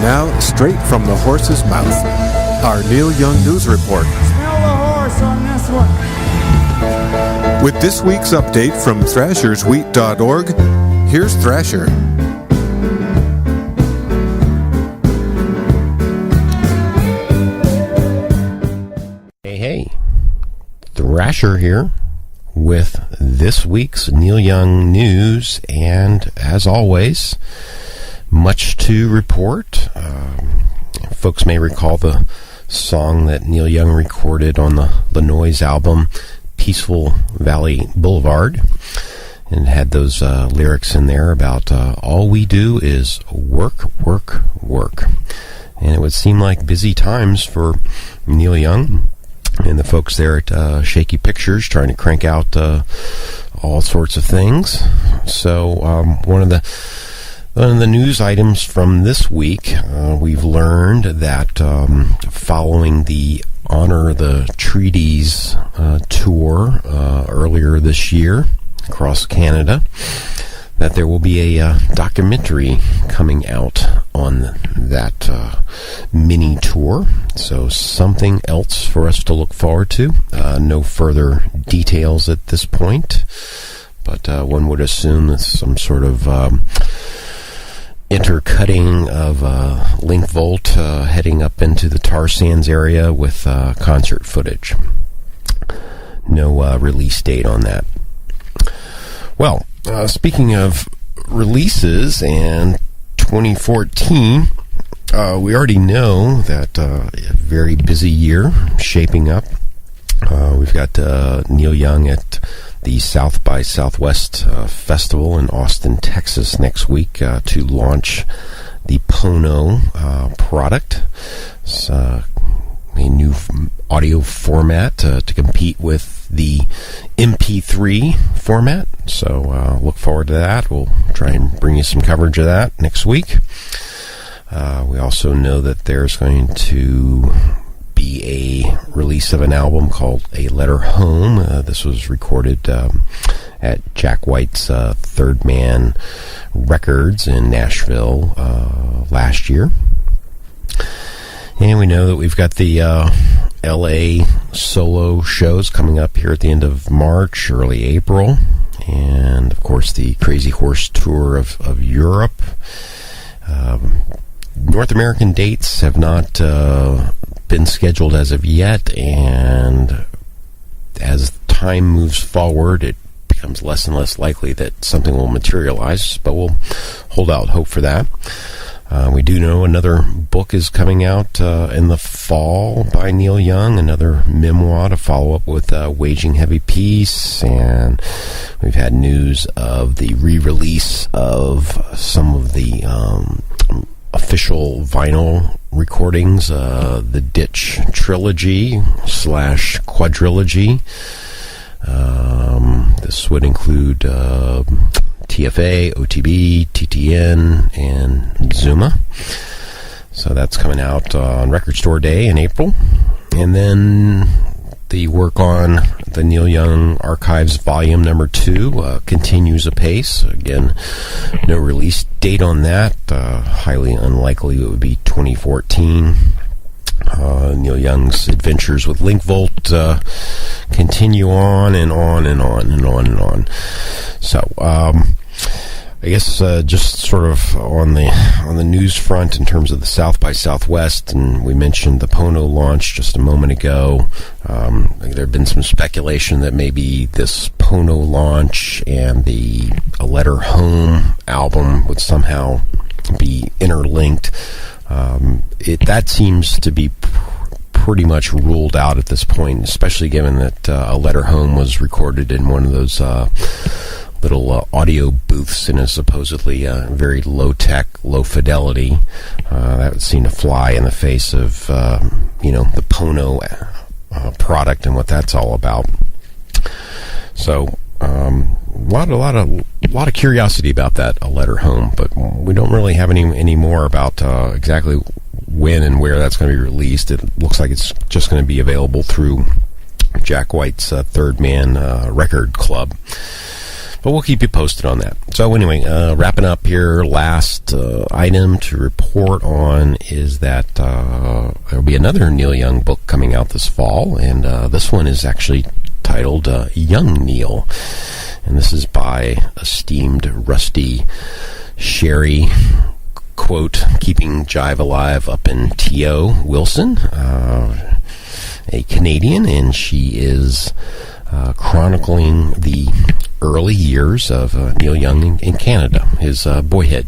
now, straight from the horse's mouth, our Neil Young News Report. Smell the horse on this one. With this week's update from thrasherswheat.org, here's Thrasher. Hey, Thrasher here with this week's Neil Young news, and as always, much to report. Folks may recall the song that Neil Young recorded on the Lanois album, Peaceful Valley Boulevard, and had those lyrics in there about all we do is work, work, work. And it would seem like busy times for Neil Young and the folks there at Shaky Pictures, trying to crank out all sorts of things. So one of the news items from this week, we've learned that following the Honor the Treaties tour earlier this year across Canada, that there will be a documentary coming out on that mini tour. So something else for us to look forward to. No further details at this point, but one would assume it's some sort of intercutting of Link Volt heading up into the tar sands area with concert footage. No release date on that. Well, speaking of releases and 2014, we already know that a very busy year shaping up. We've got Neil Young at the South by Southwest Festival in Austin, Texas next week to launch the Pono product. It's a new audio format to compete with the MP3 format. So look forward to that. We'll try and bring you some coverage of that next week. We also know that there's going to be a release of an album called A Letter Home. This was recorded at Jack White's Third Man Records in Nashville last year. And we know that we've got the LA solo shows coming up here at the end of March, early April. And, of course, the Crazy Horse Tour of Europe. North American dates have not been scheduled as of yet, and as time moves forward, it becomes less and less likely that something will materialize, but we'll hold out hope for that. We do know another book is coming out in the fall by Neil Young, another memoir to follow up with Waging Heavy Peace, and we've had news of the re-release of some of the official vinyl recordings, the Ditch Trilogy / Quadrilogy. This would include TFA, OTB, TTN, and Zuma. So that's coming out on Record Store Day in April. And then the work on the Neil Young Archives Volume Number 2 continues apace. Again, no release date on that. Highly unlikely it would be 2014. Neil Young's adventures with Link Volt continue on and on and on and on and on. So, I guess just sort of on the news front in terms of the South by Southwest, and we mentioned the Pono launch just a moment ago. There had been some speculation that maybe this Pono launch and the A Letter Home album would somehow be interlinked. That seems to be pretty much ruled out at this point, especially given that A Letter Home was recorded in one of those little audio booths and is supposedly very low-tech, low-fidelity. That would seem to fly in the face of, the Pono product and what that's all about. So, a lot of curiosity about that A Letter Home, but we don't really have any more about exactly when and where that's going to be released. It looks like it's just going to be available through Jack White's Third Man Record Club. But we'll keep you posted on that. So anyway, wrapping up here, last item to report on is that there'll be another Neil Young book coming out this fall, and this one is actually titled Young Neil, and this is by esteemed Rusty Sherry, quote, keeping jive alive up in T.O. Wilson, a Canadian, and she is chronicling the early years of Neil Young in Canada, his boyhood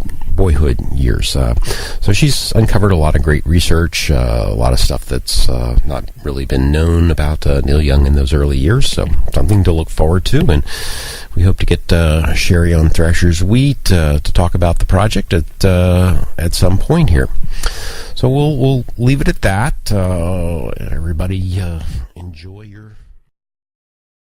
years. So she's uncovered a lot of great research, a lot of stuff that's not really been known about Neil Young in those early years, so something to look forward to, and we hope to get Sherry on Thrashers Wheat to talk about the project at some point here. So we'll leave it at that. Everybody enjoy your